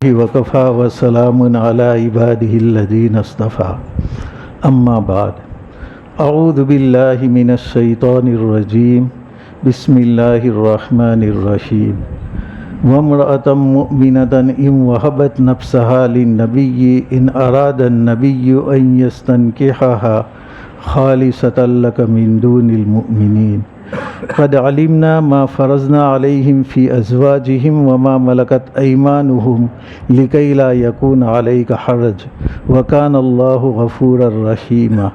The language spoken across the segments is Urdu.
وكفى وسلام على عباده الذين اصطفى أما بعد أعوذ بالله من الشيطان الرجيم بسم الله الرحمن الرحيم وامرأة مؤمنة إن وهبت نفسها للنبي إن أراد النبي أن يستنكحها خالصة لك من دون المؤمنين قد علمنا ما فرضنا عليهم في أزواجهم وما ملكت أيمانهم لكي لا يكون عليك حرج وكان الله غفورا رحيما۔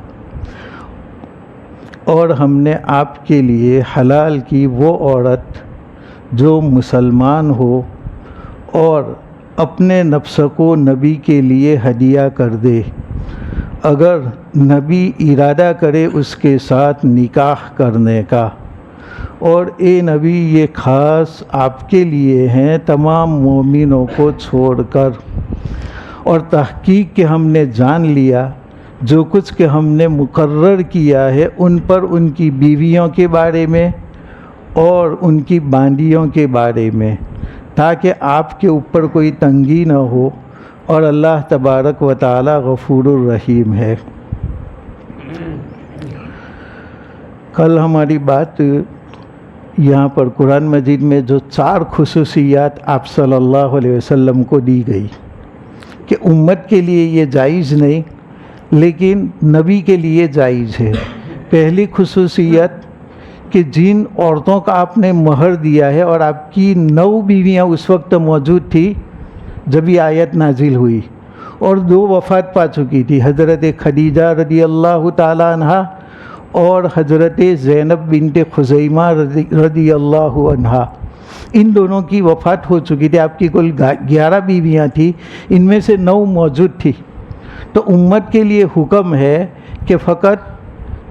اور ہم نے آپ کے لیے حلال کی وہ عورت جو مسلمان ہو اور اپنے نفس کو نبی کے لیے ہدیہ کر دے، اگر نبی ارادہ کرے اس کے ساتھ نکاح کرنے کا۔ اور اے نبی یہ خاص آپ کے لیے ہیں تمام مومنوں کو چھوڑ کر، اور تحقیق کہ ہم نے جان لیا جو کچھ کہ ہم نے مقرر کیا ہے ان پر ان کی بیویوں کے بارے میں اور ان کی باندیوں کے بارے میں، تاکہ آپ کے اوپر کوئی تنگی نہ ہو، اور اللہ تبارک و تعالی غفور الرحیم ہے۔ کل ہماری بات یہاں پر قرآن مجید میں جو 4 خصوصیات آپ صلی اللہ علیہ وسلم کو دی گئی کہ امت کے لیے یہ جائز نہیں لیکن نبی کے لیے جائز ہے۔ پہلی خصوصیت کہ جن عورتوں کا آپ نے مہر دیا ہے، اور آپ کی 9 بیویاں اس وقت موجود تھی جب یہ آیت نازل ہوئی، اور 2 وفات پا چکی تھی، حضرت خدیجہ رضی اللہ تعالی عنہا اور حضرت زینب بنت خزیمہ رضی اللہ عنہا۔ ان دونوں کی وفات ہو چکی تھی۔ آپ کی کل 11 بیویاں تھیں، ان میں سے 9 موجود تھی۔ تو امت کے لیے حکم ہے کہ فقط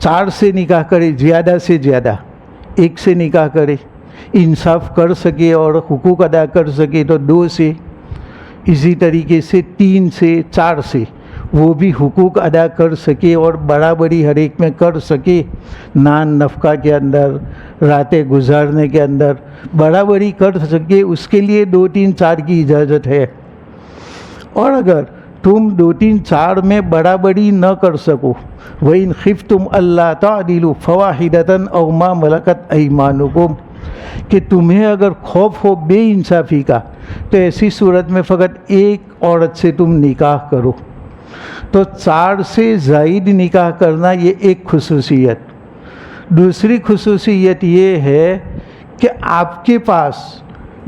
4 سے نکاح کرے، زیادہ سے زیادہ 1 سے نکاح کرے، انصاف کر سکے اور حقوق ادا کر سکے تو 2 سے، اسی طریقے سے 3 سے 4 سے وہ بھی حقوق ادا کر سکے اور برابری ہر ایک میں کر سکے، نان نفقہ کے اندر، راتیں گزارنے کے اندر برابری کر سکے، اس کے لیے 2 3 4 کی اجازت ہے۔ اور اگر تم 2 3 4 میں برابری نہ کر سکو، وَإِنْ خِفْتُمْ أَلَّا تَعْدِلُوا فَوَاحِدَةً أَوْ مَا مَلَكَتْ أَيْمَانُكُمْ، کہ تمہیں اگر خوف ہو بے انصافی کا تو ایسی صورت میں فقط 1 عورت سے تم نکاح کرو۔ تو 4 سے زائد نکاح کرنا یہ ایک خصوصیت۔ دوسری خصوصیت یہ ہے کہ آپ کے پاس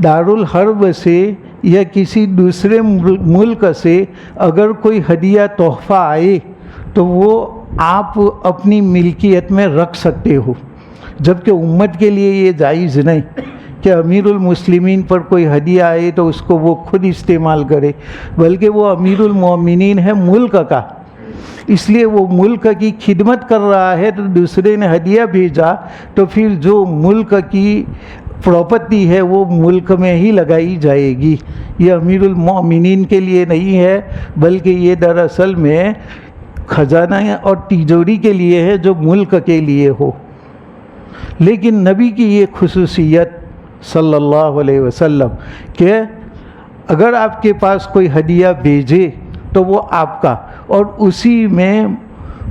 دارالحرب سے یا کسی دوسرے ملک سے اگر کوئی ہدیہ تحفہ آئے تو وہ آپ اپنی ملکیت میں رکھ سکتے ہو، جبکہ امت کے لیے یہ جائز نہیں کہ امیر المسلمین پر کوئی ہدیہ آئے تو اس کو وہ خود استعمال کرے، بلکہ وہ امیر المومنین ہے ملک کا، اس لیے وہ ملک کی خدمت کر رہا ہے، تو دوسرے نے ہدیہ بھیجا تو پھر جو ملک کی پراپرٹی ہے وہ ملک میں ہی لگائی جائے گی۔ یہ امیر المومنین کے لیے نہیں ہے، بلکہ یہ دراصل میں خزانہ اور تجوری کے لیے ہے جو ملک کے لیے ہو۔ لیکن نبی کی یہ خصوصیت صلی اللہ علیہ وسلم کہ اگر آپ کے پاس کوئی ہدیہ بھیجے تو وہ آپ کا، اور اسی میں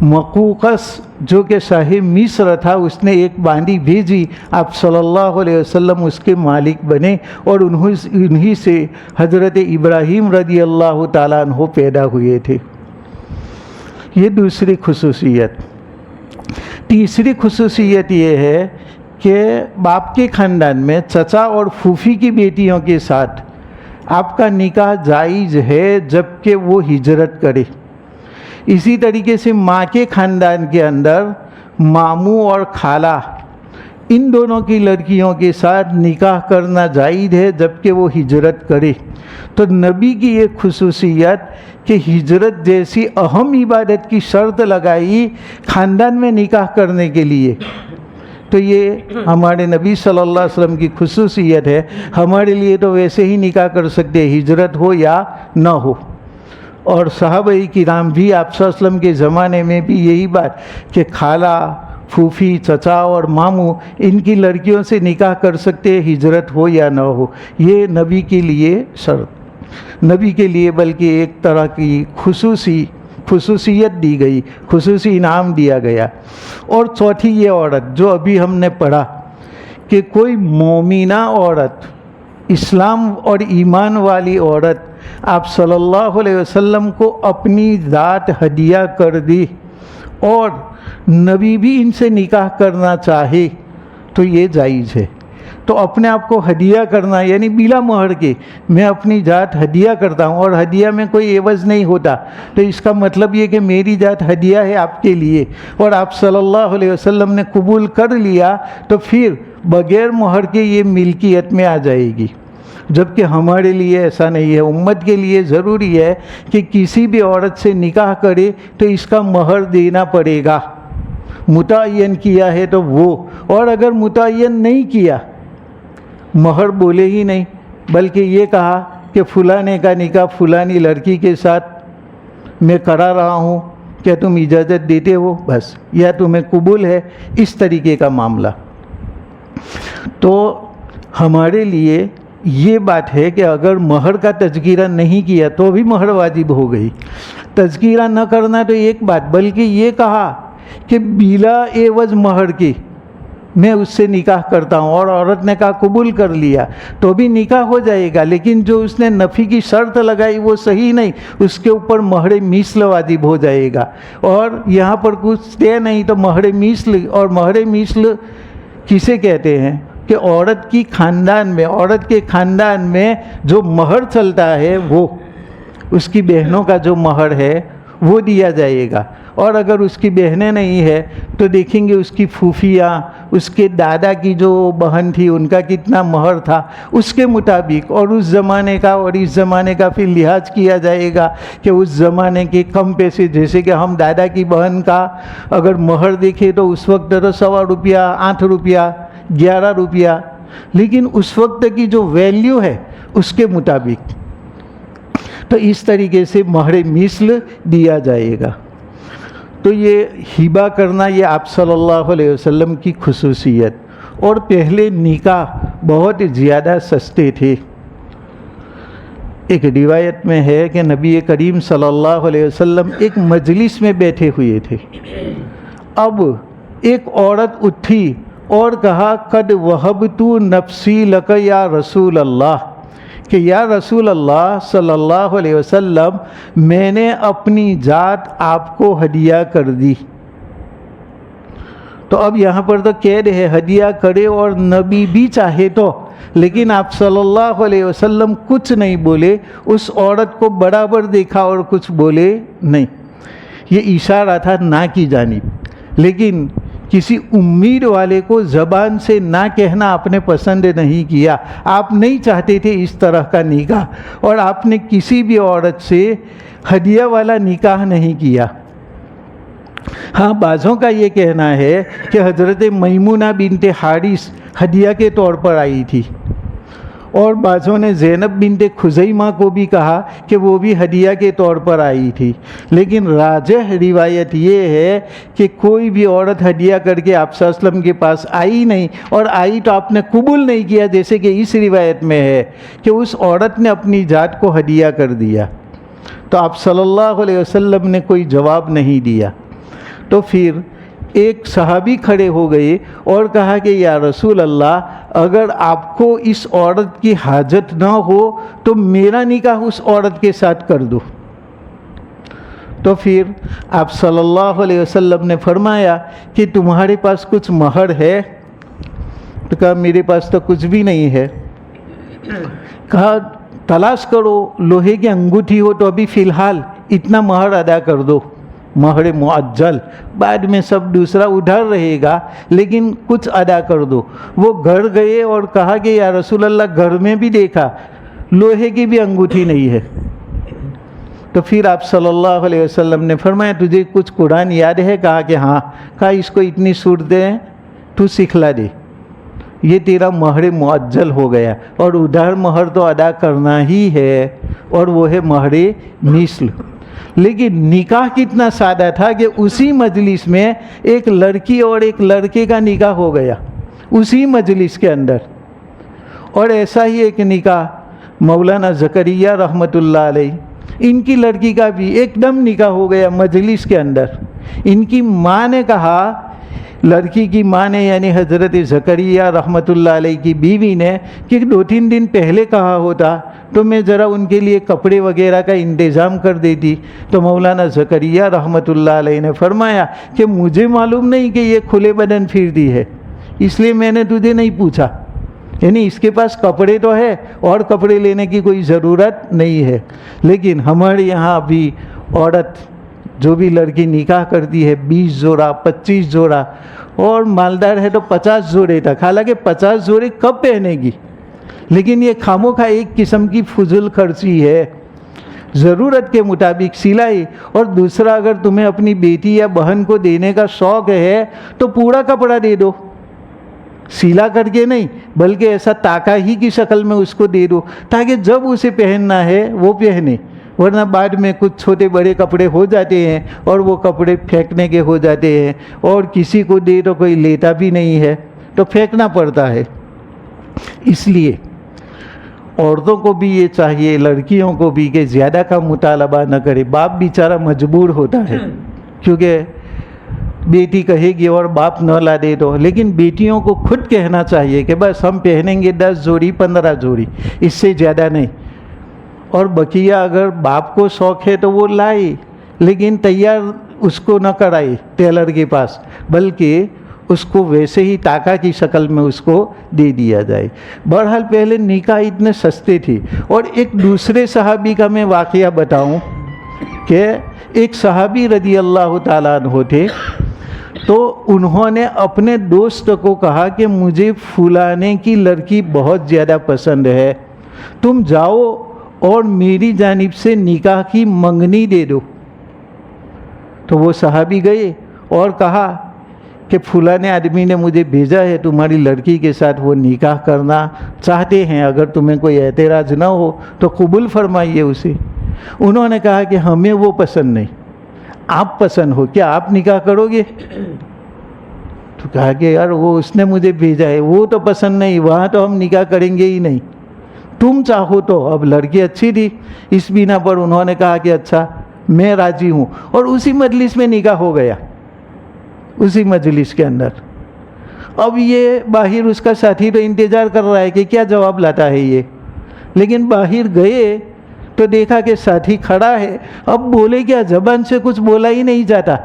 مقوقس جو کہ شاہ مصر تھا اس نے ایک باندی بھیجی، آپ صلی اللہ علیہ وسلم اس کے مالک بنے، اور انہی سے حضرت ابراہیم رضی اللہ تعالیٰ عنہ پیدا ہوئے تھے۔ یہ دوسری خصوصیت۔ تیسری خصوصیت یہ ہے کہ باپ کے خاندان میں چچا اور پھوپھی کی بیٹیوں کے ساتھ آپ کا نکاح جائز ہے جبکہ وہ ہجرت کرے۔ اسی طریقے سے ماں کے خاندان کے اندر ماموں اور خالہ، ان دونوں کی لڑکیوں کے ساتھ نکاح کرنا جائز ہے جبکہ وہ ہجرت کرے۔ تو نبی کی ایک خصوصیت کہ ہجرت جیسی اہم عبادت کی شرط لگائی خاندان میں نکاح کرنے کے لیے، تو یہ ہمارے نبی صلی اللہ علیہ وسلم کی خصوصیت ہے۔ ہمارے لیے تو ویسے ہی نکاح کر سکتے، ہجرت ہو یا نہ ہو۔ اور صحابہ کرام بھی آپ صلی اللہ علیہ وسلم کے زمانے میں بھی یہی بات کہ خالہ، پھوپھی، چچا اور ماموں ان کی لڑکیوں سے نکاح کر سکتے، ہجرت ہو یا نہ ہو، یہ نبی کے لیے شرط۔ نبی کے لیے بلکہ ایک طرح کی خصوصیت دی گئی، خصوصی انعام دیا گیا۔ اور چوتھی یہ عورت جو ابھی ہم نے پڑھا کہ کوئی مومنہ عورت، اسلام اور ایمان والی عورت آپ صلی اللہ علیہ وسلم کو اپنی ذات ہدیہ کر دی اور نبی بھی ان سے نکاح کرنا چاہے تو یہ جائز ہے۔ تو اپنے آپ کو ہدیہ کرنا یعنی بلا مہر کے میں اپنی ذات ہدیہ کرتا ہوں، اور ہدیہ میں کوئی عوض نہیں ہوتا، تو اس کا مطلب یہ کہ میری ذات ہدیہ ہے آپ کے لیے، اور آپ صلی اللہ علیہ وسلم نے قبول کر لیا تو پھر بغیر مہر کے یہ ملکیت میں آ جائے گی۔ جبکہ ہمارے لیے ایسا نہیں ہے، امت کے لیے ضروری ہے کہ کسی بھی عورت سے نکاح کرے تو اس کا مہر دینا پڑے گا، متعین کیا ہے تو وہ، اور اگر متعین نہیں کیا، مہر بولے ہی نہیں بلکہ یہ کہا کہ فلانے کا نکاح فلانی لڑکی کے ساتھ میں کرا رہا ہوں، کیا تم اجازت دیتے ہو، بس، یا تمہیں قبول ہے، اس طریقے کا معاملہ۔ تو ہمارے لیے یہ بات ہے کہ اگر مہر کا تذکرہ نہیں کیا تو بھی مہر واجب ہو گئی، تذکرہ نہ کرنا تو ایک بات، بلکہ یہ کہا کہ بلا عوض مہر کے میں اس سے نکاح کرتا ہوں، اور عورت نے کہا قبول کر لیا تو بھی نکاح ہو جائے گا، لیکن جو اس نے نفی کی شرط لگائی وہ صحیح نہیں، اس کے اوپر مہر مثل واجب ہو جائے گا۔ اور یہاں پر کچھ طے نہیں تو مہر مثل، اور مہر مثل کسے کہتے ہیں کہ عورت کی خاندان میں، عورت کے خاندان میں جو مہر چلتا ہے وہ اس کی بہنوں کا جو مہر ہے وہ دیا جائے گا، اور اگر اس کی بہنیں نہیں ہے تو دیکھیں گے اس کی پھوپھیاں، اس کے دادا کی جو بہن تھی ان کا کتنا مہر تھا اس کے مطابق، اور اس زمانے کا اور اس زمانے کا پھر لحاظ کیا جائے گا کہ اس زمانے کے کم پیسے، جیسے کہ ہم دادا کی بہن کا اگر مہر دیکھیں تو اس وقت 100 روپیہ، 8 روپیہ، 11 روپیہ، لیکن اس وقت کی جو ویلیو ہے اس کے مطابق، تو اس طریقے سے مہر مثل دیا جائے گا۔ تو یہ ہبہ کرنا یہ آپ صلی اللہ علیہ وسلم کی خصوصیت، اور پہلے نکاح بہت زیادہ سستے تھے۔ ایک روایت میں ہے کہ نبی کریم صلی اللہ علیہ وسلم ایک مجلس میں بیٹھے ہوئے تھے، اب ایک عورت اٹھی اور کہا قد وہبت نفسی لک یا رسول اللہ، کہ یا رسول اللہ صلی اللہ علیہ وسلم میں نے اپنی ذات آپ کو ہدیہ کر دی۔ تو اب یہاں پر تو قید ہے ہدیہ کرے اور نبی بھی چاہے تو، لیکن آپ صلی اللہ علیہ وسلم کچھ نہیں بولے، اس عورت کو برابر دیکھا اور کچھ بولے نہیں، یہ اشارہ تھا نہ کی جانب، لیکن کسی امید والے کو زبان سے نہ کہنا آپ نے پسند نہیں کیا، آپ نہیں چاہتے تھے اس طرح کا نکاح، اور آپ نے کسی بھی عورت سے ہدیہ والا نکاح نہیں کیا۔ ہاں بعضوں کا یہ کہنا ہے کہ حضرت میمونہ بنت حارث ہدیہ کے طور پر آئی تھی، اور بعضوں نے زینب بنت خزیمہ کو بھی کہا کہ وہ بھی ہدیہ کے طور پر آئی تھی، لیکن راجح روایت یہ ہے کہ کوئی بھی عورت ہدیہ کر کے آپ صلی اللہ علیہ وسلم کے پاس آئی نہیں، اور آئی تو آپ نے قبول نہیں کیا، جیسے کہ اس روایت میں ہے کہ اس عورت نے اپنی ذات کو ہدیہ کر دیا، تو آپ صلی اللہ علیہ وسلم نے کوئی جواب نہیں دیا۔ تو پھر ایک صحابی کھڑے ہو گئے اور کہا کہ یا رسول اللہ اگر آپ کو اس عورت کی حاجت نہ ہو تو میرا نکاح اس عورت کے ساتھ کر دو۔ تو پھر آپ صلی اللہ علیہ وسلم نے فرمایا کہ تمہارے پاس کچھ مہر ہے؟ تو کہا میرے پاس تو کچھ بھی نہیں ہے۔ کہا تلاش کرو، لوہے کی انگوٹھی ہو تو ابھی فی الحال اتنا مہر ادا کر دو، مہر معجل، بعد میں سب دوسرا ادھر رہے گا، لیکن کچھ ادا کر دو۔ وہ گھر گئے اور کہا کہ یا رسول اللہ گھر میں بھی دیکھا لوہے کی بھی انگوٹھی نہیں ہے۔ تو پھر آپ صلی اللہ علیہ وسلم نے فرمایا تجھے کچھ قرآن یاد ہے؟ کہا کہ ہاں۔ کہا اس کو اتنی صورتیں تو سکھلا دے، یہ تیرا مہر معجل ہو گیا، اور ادھر مہر تو ادا کرنا ہی ہے، اور وہ ہے مہر مثل۔ لیکن نکاح کتنا سادہ تھا کہ اسی مجلس میں ایک لڑکی اور ایک لڑکے کا نکاح ہو گیا اسی مجلس کے اندر، اور ایسا ہی ایک نکاح مولانا زکریا رحمۃ اللہ علیہ، ان کی لڑکی کا بھی ایک دم نکاح ہو گیا مجلس کے اندر۔ ان کی ماں نے کہا، لڑکی کی ماں نے یعنی حضرت زکریا رحمۃ اللہ علیہ کی بیوی نے، کہ 2-3 دن پہلے کہا ہوتا تو میں ذرا ان کے لیے کپڑے وغیرہ کا انتظام کر دیتی۔ تو مولانا زکریا رحمۃ اللہ علیہ نے فرمایا کہ مجھے معلوم نہیں کہ یہ کھلے بدن پھرتی ہے، اس لیے میں نے تجھے نہیں پوچھا، یعنی اس کے پاس کپڑے تو ہے اور کپڑے لینے کی کوئی ضرورت نہیں ہے۔ لیکن ہمارے یہاں بھی عورت جو بھی لڑکی نکاح کرتی ہے 20 جوڑا 25 جوڑا اور مالدار ہے تو 50 جوڑے تک، حالانکہ 50 جوڑے کب پہنے گی؟ لیکن یہ خاموخواہ ایک قسم کی فضول خرچی ہے۔ ضرورت کے مطابق سلائی، اور دوسرا اگر تمہیں اپنی بیٹی یا بہن کو دینے کا شوق ہے تو پورا کپڑا دے دو، سلا کر کے نہیں بلکہ ایسا تاکہ ہی کی شکل میں اس کو دے دو تاکہ جب اسے پہننا ہے وہ پہنے، ورنہ بعد میں کچھ چھوٹے بڑے کپڑے ہو جاتے ہیں اور وہ کپڑے پھینکنے کے ہو جاتے ہیں، اور کسی کو دے تو کوئی لیتا بھی نہیں ہے تو پھینکنا پڑتا ہے۔ اس لیے عورتوں کو بھی یہ چاہیے، لڑکیوں کو بھی، کہ زیادہ کا مطالبہ نہ کرے۔ باپ بیچارہ مجبور ہوتا ہے کیونکہ بیٹی کہے گی اور باپ نہ لا دے تو، لیکن بیٹیوں کو خود کہنا چاہیے کہ بس ہم پہنیں گے 10 جوڑی 15 جوڑی، اس سے زیادہ نہیں، اور بقیہ اگر باپ کو شوق ہے تو وہ لائے، لیکن تیار اس کو نہ کرائے ٹیلر کے پاس، بلکہ اس کو ویسے ہی تاکہ کی شکل میں اس کو دے دیا جائے۔ بہرحال پہلے نکاح اتنے سستے تھے۔ اور ایک دوسرے صحابی کا میں واقعہ بتاؤں کہ ایک صحابی رضی اللہ تعالیٰ عنہ تھے، تو انہوں نے اپنے دوست کو کہا کہ مجھے فلانے کی لڑکی بہت زیادہ پسند ہے، تم جاؤ اور میری جانب سے نکاح کی منگنی دے دو۔ تو وہ صحابی گئے اور کہا کہ فلانے آدمی نے مجھے بھیجا ہے تمہاری لڑکی کے ساتھ وہ نکاح کرنا چاہتے ہیں، اگر تمہیں کوئی اعتراض نہ ہو تو قبول فرمائیے اسے۔ انہوں نے کہا کہ ہمیں وہ پسند نہیں، آپ پسند ہو، کیا آپ نکاح کرو گے؟ تو کہا کہ یار وہ اس نے مجھے بھیجا ہے، وہ تو پسند نہیں، وہاں تو ہم نکاح کریں گے ہی نہیں، تم چاہو تو۔ اب لڑکی اچھی تھی، اس بنا پر انہوں نے کہا کہ اچھا میں راضی ہوں، اور اسی مجلس میں نکاح ہو گیا، اسی مجلس کے اندر۔ اب یہ باہر اس کا ساتھی تو انتظار کر رہا ہے کہ کیا جواب لاتا ہے یہ، لیکن باہر گئے تو دیکھا کہ ساتھی کھڑا ہے، اب بولے کیا، زبان سے کچھ بولا ہی نہیں جاتا،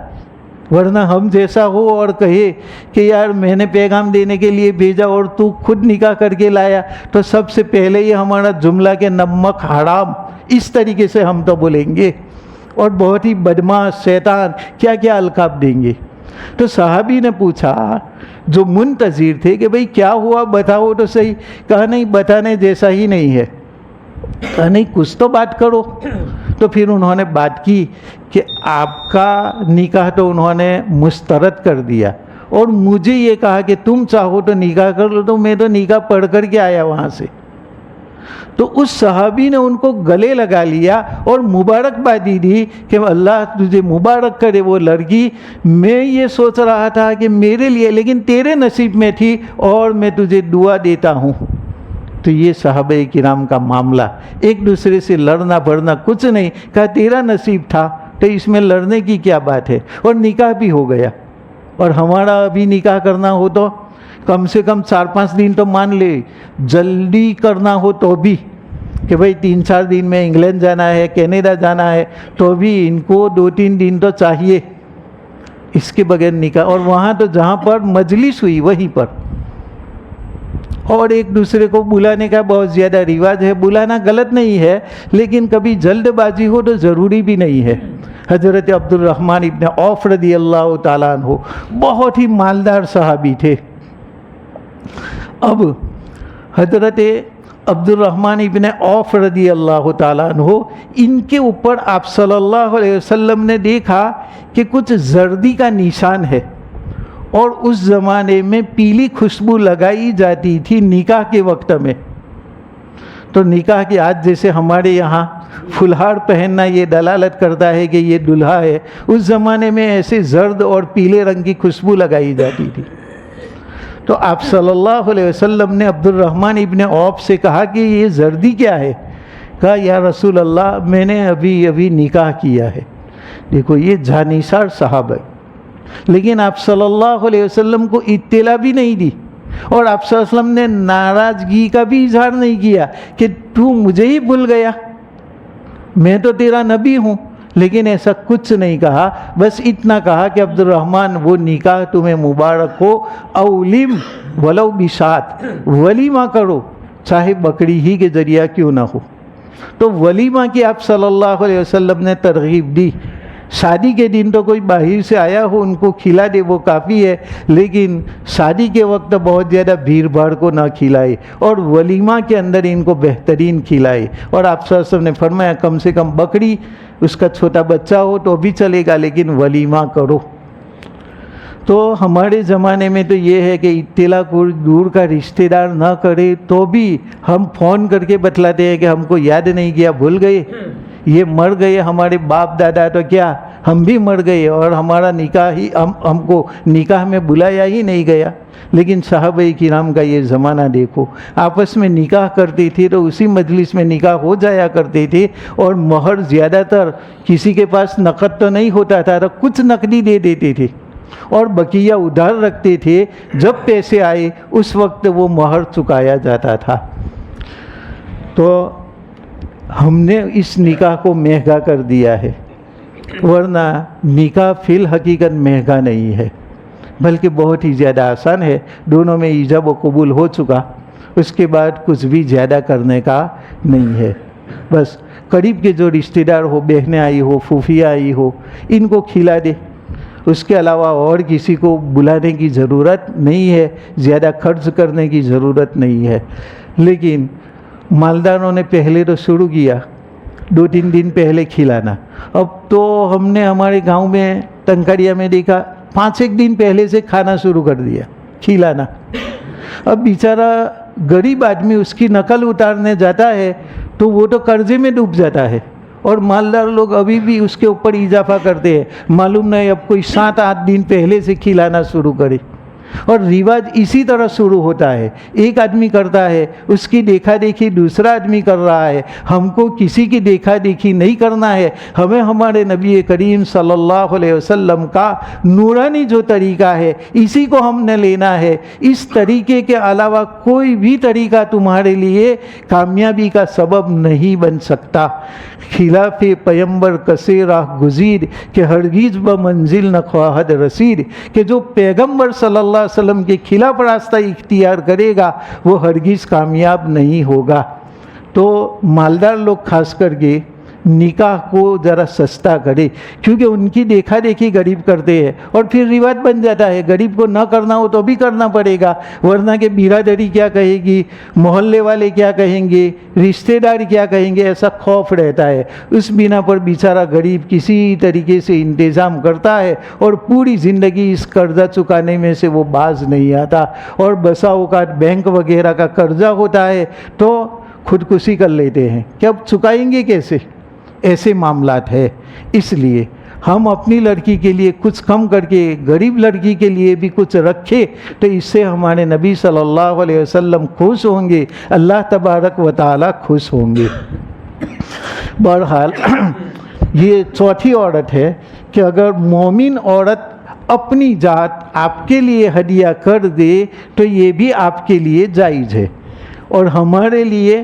ورنہ ہم جیسا ہو اور کہے کہ یار میں نے پیغام دینے کے لیے بھیجا اور تو خود نکاح کر کے لایا، تو سب سے پہلے یہ ہمارا جملہ کہ نمک حرام، اس طریقے سے ہم تو بولیں گے، اور بہت ہی بدماش، شیطان، کیا کیا القاب دیں گے۔ تو صحابی نے پوچھا، جو منتظر تھے، کہ بھئی کیا ہوا بتاؤ تو صحیح۔ کہا نہیں، بتانے جیسا ہی نہیں ہے۔ کہا نہیں، کچھ تو بات کرو۔ تو پھر انہوں نے بات کی کہ آپ کا نکاح تو انہوں نے مسترد کر دیا، اور مجھے یہ کہا کہ تم چاہو تو نکاح کر لو، تو میں تو نکاح پڑھ کر کے آیا وہاں سے۔ تو اس صحابی نے ان کو گلے لگا لیا اور مبارکبادی دی کہ اللہ تجھے مبارک کرے وہ لڑکی، میں یہ سوچ رہا تھا کہ میرے لیے، لیکن تیرے نصیب میں تھی، اور میں تجھے دعا دیتا ہوں۔ تو یہ صحابہ کرام کا معاملہ، ایک دوسرے سے لڑنا بڑھنا کچھ نہیں، کہا تیرا نصیب تھا تو اس میں لڑنے کی کیا بات ہے، اور نکاح بھی ہو گیا۔ اور ہمارا ابھی نکاح کرنا ہو تو کم سے کم 4-5 دن تو مان لے، جلدی کرنا ہو تو بھی، کہ بھئی 3-4 دن میں انگلینڈ جانا ہے، کینیڈا جانا ہے، تو بھی ان کو 2-3 دن تو چاہیے، اس کے بغیر نکاح۔ اور وہاں تو جہاں پر مجلس ہوئی وہیں پر، اور ایک دوسرے کو بلانے کا بہت زیادہ رواج ہے۔ بلانا غلط نہیں ہے، لیکن کبھی جلد بازی ہو تو ضروری بھی نہیں ہے۔ حضرت عبد الرحمن ابن عوف رضی اللہ تعالیٰ عنہ بہت ہی مالدار صحابی تھے۔ اب حضرت عبد الرحمن ابن عوف رضی اللہ تعالیٰ عنہ، ان کے اوپر آپ صلی اللہ علیہ وسلم نے دیکھا کہ کچھ زردی کا نشان ہے، اور اس زمانے میں پیلی خوشبو لگائی جاتی تھی نکاح کے وقت میں۔ تو نکاح کے آج جیسے ہمارے یہاں پھلہار پہننا یہ دلالت کرتا ہے کہ یہ دلہا ہے، اس زمانے میں ایسے زرد اور پیلے رنگ کی خوشبو لگائی جاتی تھی۔ تو تو آپ صلی اللہ علیہ وسلم نے عبد الرحمن ابن عوف سے کہا کہ یہ زردی کیا ہے؟ کہا یا رسول اللہ میں نے ابھی نکاح کیا ہے۔ دیکھو یہ جانثار صحابہ، لیکن آپ صلی اللہ علیہ وسلم کو اطلاع بھی نہیں دی، اور آپ صلی اللہ علیہ وسلم نے ناراضگی کا بھی اظہار نہیں کیا کہ تو مجھے ہی بھول گیا، میں تو تیرا نبی ہوں، لیکن ایسا کچھ نہیں کہا۔ بس اتنا کہا کہ عبد الرحمن وہ نکاح تمہیں مبارک ہو، اولم ولو بشات، ولیمہ کرو چاہے بکری ہی کے ذریعہ کیوں نہ ہو۔ تو ولیمہ کی آپ صلی اللہ علیہ وسلم نے ترغیب دی۔ شادی کے دن تو کوئی باہر سے آیا ہو ان کو کھلا دے وہ کافی ہے، لیکن شادی کے وقت بہت زیادہ بھیڑ بھاڑ کو نہ کھلائے، اور ولیمہ کے اندر ان کو بہترین کھلائے۔ اور آپ صلی اللہ علیہ وسلم نے فرمایا کم سے کم بکری، اس کا چھوٹا بچہ ہو تو بھی چلے گا، لیکن ولیمہ کرو۔ تو ہمارے زمانے میں تو یہ ہے کہ اطلاع کو دور کا رشتہ دار نہ کرے تو بھی ہم فون کر کے بتلاتے ہیں کہ ہم کو یاد نہیں کیا، بھول گئے، یہ مر گئے ہمارے باپ دادا، تو کیا ہم بھی مر گئے اور ہمارا نکاح ہی ہم کو نکاح میں بلایا ہی نہیں گیا۔ لیکن صحابہ کرام کا یہ زمانہ دیکھو، آپس میں نکاح کرتے تھے تو اسی مجلس میں نکاح ہو جایا کرتے تھے، اور مہر زیادہ تر کسی کے پاس نقد تو نہیں ہوتا تھا تو کچھ نقدی دے دیتے تھے، اور بقیہ ادھار رکھتے تھے، جب پیسے آئے اس وقت وہ مہر چکایا جاتا تھا۔ تو ہم نے اس نکاح کو مہنگا کر دیا ہے، ورنہ نکاح فی الحقیقت مہنگا نہیں ہے، بلکہ بہت ہی زیادہ آسان ہے۔ دونوں میں ایجاب و قبول ہو چکا، اس کے بعد کچھ بھی زیادہ کرنے کا نہیں ہے۔ بس قریب کے جو رشتہ دار ہو، بہنیں آئی ہو، پھوپھی آئی ہو، ان کو کھلا دے، اس کے علاوہ اور کسی کو بلانے کی ضرورت نہیں ہے، زیادہ خرچ کرنے کی ضرورت نہیں ہے۔ لیکن مالداروں نے پہلے تو شروع کیا 2-3 دن پہلے کھلانا، اب تو ہم نے ہمارے گاؤں میں ٹنکڑیا میں دیکھا 5-1 دن پہلے سے کھانا شروع کر دیا، کھلانا۔ اب بیچارہ غریب آدمی اس کی نقل اتارنے جاتا ہے تو وہ تو قرضے میں ڈوب جاتا ہے، اور مالدار لوگ ابھی بھی اس کے اوپر اضافہ کرتے ہیں، معلوم نہیں اب کوئی 7-8 دن پہلے سے کھلانا شروع کرے۔ اور رواج اسی طرح شروع ہوتا ہے، ایک آدمی کرتا ہے، اس کی دیکھا دیکھی دوسرا آدمی کر رہا ہے۔ ہم کو کسی کی دیکھا دیکھی نہیں کرنا ہے، ہمیں ہمارے نبی کریم صلی اللہ علیہ وسلم کا نورانی جو طریقہ ہے اسی کو ہم نے لینا ہے۔ اس طریقے کے علاوہ کوئی بھی طریقہ تمہارے لیے کامیابی کا سبب نہیں بن سکتا۔ خلاف پیمبر کسے راہ گزیر کہ ہرگز بمنزل نہ خواہد رسید، کہ جو پیغمبر صلی اللہ علیہ وسلم کے خلاف راستہ اختیار کرے گا وہ ہرگز کامیاب نہیں ہوگا۔ تو مالدار لوگ خاص کر کے نکاح کو ذرا سستا کرے، کیونکہ ان کی دیکھا دیکھی غریب کرتے ہیں اور پھر رواج بن جاتا ہے، غریب کو نہ کرنا ہو تو بھی کرنا پڑے گا، ورنہ کہ برادری کیا کہے گی، محلے والے کیا کہیں گے، رشتہ دار کیا کہیں گے، ایسا خوف رہتا ہے۔ اس بنا پر بیچارہ غریب کسی طریقے سے انتظام کرتا ہے اور پوری زندگی اس قرضہ چکانے میں سے وہ باز نہیں آتا، اور بسا اوقات بینک وغیرہ کا قرضہ ہوتا ہے تو خودکشی کر لیتے ہیں کہ اب چکائیں گے کیسے، ایسے معاملات ہے۔ اس لیے ہم اپنی لڑکی کے لیے کچھ کم کر کے غریب لڑکی کے لیے بھی کچھ رکھے تو اس سے ہمارے نبی صلی اللہ علیہ وسلم خوش ہوں گے، اللہ تبارک و تعالی خوش ہوں گے۔ بہرحال یہ چوتھی عورت ہے کہ اگر مومن عورت اپنی ذات آپ کے لیے ہدیہ کر دے تو یہ بھی آپ کے لیے جائز ہے، اور ہمارے لیے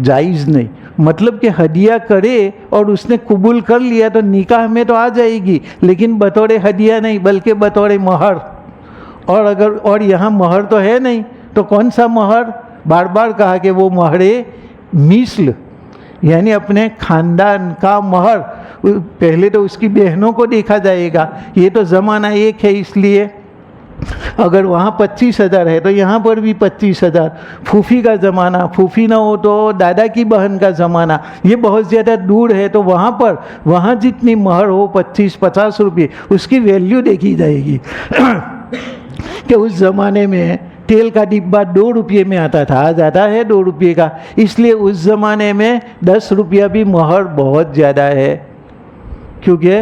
جائز نہیں۔ مطلب کہ ہدیہ کرے اور اس نے قبول کر لیا تو نکاح میں تو آ جائے گی، لیکن بطور ہدیہ نہیں بلکہ بطور مہر۔ اور یہاں مہر تو ہے نہیں تو کون سا مہر؟ بار بار کہا کہ وہ مہر مثل، یعنی اپنے خاندان کا مہر۔ پہلے تو اس کی بہنوں کو دیکھا جائے گا، یہ تو زمانہ ایک ہے، اس لیے اگر وہاں 25,000 ہے تو یہاں پر بھی 25,000۔ پھوپھی کا زمانہ، پھوپھی نہ ہو تو دادا کی بہن کا زمانہ، یہ بہت زیادہ دور ہے تو وہاں جتنی مہر ہو 25-50 روپے، اس کی ویلیو دیکھی جائے گی کہ اس زمانے میں تیل کا ڈبہ 2 روپے میں آتا تھا، آج آتا ہے 2 روپے کا، اس لیے اس زمانے میں 10 روپیہ بھی مہر بہت زیادہ ہے، کیونکہ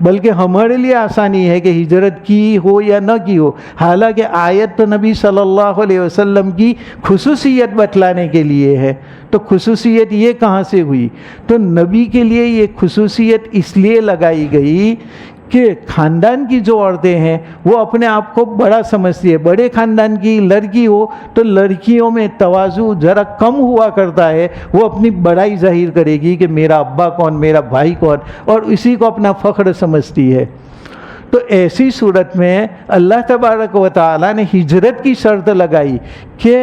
بلکہ ہمارے لیے آسانی ہے کہ ہجرت کی ہو یا نہ کی ہو. حالانکہ آیت تو نبی صلی اللہ علیہ وسلم کی خصوصیت بتلانے کے لیے ہے. تو خصوصیت یہ کہاں سے ہوئی؟ تو نبی کے لیے یہ خصوصیت اس لیے لگائی گئی کہ خاندان کی جو عورتیں ہیں وہ اپنے آپ کو بڑا سمجھتی ہے. بڑے خاندان کی لڑکی ہو تو لڑکیوں میں تواضع ذرا کم ہوا کرتا ہے. وہ اپنی بڑائی ظاہر کرے گی کہ میرا ابا کون، میرا بھائی کون، اور اسی کو اپنا فخر سمجھتی ہے. تو ایسی صورت میں اللہ تبارک و تعالیٰ نے ہجرت کی شرط لگائی کہ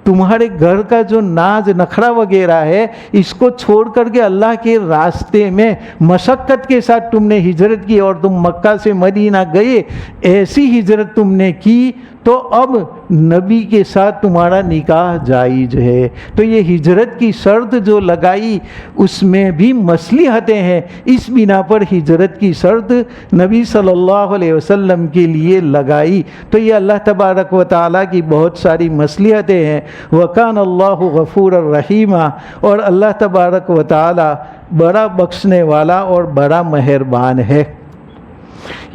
تمہارے گھر کا جو ناز نخرا وغیرہ ہے اس کو چھوڑ کر کے اللہ کے راستے میں مشقت کے ساتھ تم نے ہجرت کی اور تم مکہ سے مدینہ گئے. ایسی ہجرت تم نے کی تو اب نبی کے ساتھ تمہارا نکاح جائز ہے. تو یہ ہجرت کی شرط جو لگائی اس میں بھی مصلحتیں ہیں. اس بنا پر ہجرت کی شرط نبی صلی اللہ علیہ وسلم کے لیے لگائی. تو یہ اللہ تبارک و تعالیٰ کی بہت ساری مصلحتیں ہیں. وَكَانَ اللَّهُ غَفُورًا رَحِيمًا، اور اللہ تبارک و تعالیٰ بڑا بخشنے والا اور بڑا مہربان ہے.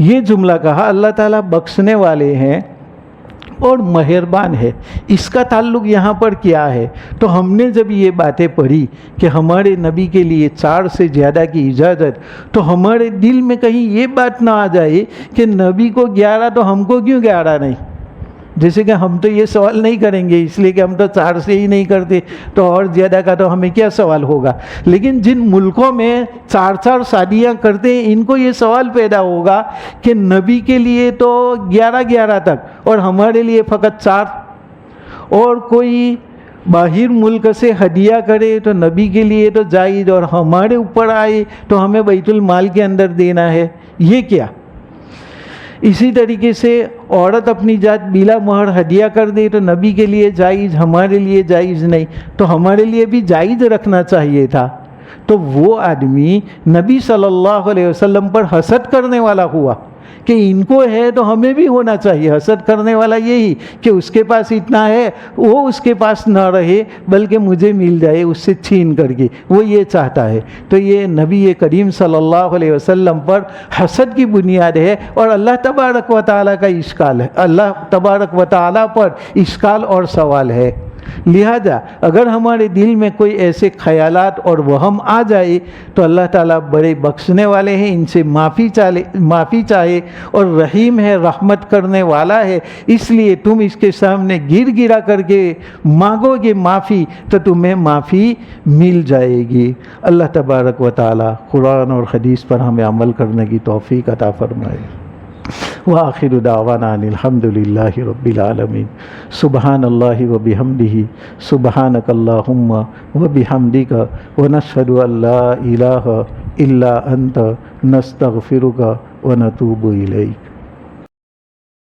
یہ جملہ کہا اللہ تعالیٰ بخشنے والے ہیں اور مہربان ہے. اس کا تعلق یہاں پر کیا ہے؟ تو ہم نے جب یہ باتیں پڑھی کہ ہمارے نبی کے لیے 4 سے زیادہ کی اجازت، تو ہمارے دل میں کہیں یہ بات نہ آ جائے کہ نبی کو 11 تو ہم کو کیوں 11 نہیں؟ جیسے کہ ہم تو یہ سوال نہیں کریں گے اس لیے کہ ہم تو 4 سے ہی نہیں کرتے، تو اور زیادہ کا تو ہمیں کیا سوال ہوگا. لیکن جن ملکوں میں 4 شادیاں کرتے ہیں ان کو یہ سوال پیدا ہوگا کہ نبی کے لیے تو 11 تک اور ہمارے لیے فقط 4. اور کوئی باہر ملک سے ہدیہ کرے تو نبی کے لیے تو جائز، اور ہمارے اوپر آئے تو ہمیں بیت المال کے اندر دینا ہے. یہ کیا؟ اسی طریقے سے عورت اپنی ذات بلا مہر ہدیہ کر دے تو نبی کے لیے جائز، ہمارے لیے جائز نہیں. تو ہمارے لیے بھی جائز رکھنا چاہیے تھا. تو وہ آدمی نبی صلی اللہ علیہ وسلم پر حسد کرنے والا ہوا کہ ان کو ہے تو ہمیں بھی ہونا چاہیے. حسد کرنے والا یہی کہ اس کے پاس اتنا ہے، وہ اس کے پاس نہ رہے بلکہ مجھے مل جائے اس سے چھین کر کے، وہ یہ چاہتا ہے. تو یہ نبی کریم صلی اللہ علیہ وسلم پر حسد کی بنیاد ہے اور اللہ تبارک و تعالیٰ کا اشکال ہے. اللہ تبارک و تعالیٰ پر اشکال اور سوال ہے. لہذا اگر ہمارے دل میں کوئی ایسے خیالات اور وہم آ جائے تو اللہ تعالیٰ بڑے بخشنے والے ہیں، ان سے معافی چاہے، اور رحیم ہے، رحمت کرنے والا ہے. اس لیے تم اس کے سامنے گرا کر کے مانگو گے معافی تو تمہیں معافی مل جائے گی. اللہ تبارک و تعالیٰ قرآن اور حدیث پر ہمیں عمل کرنے کی توفیق عطا فرمائے. وآخر دعوانا ان الحمد للہ رب العالمین. سبحان اللہ وبحمدہ، سبحانک اللہم وبحمدک، ونشہد ان لا الہ الا انت، نستغفرک ونتوب الیک.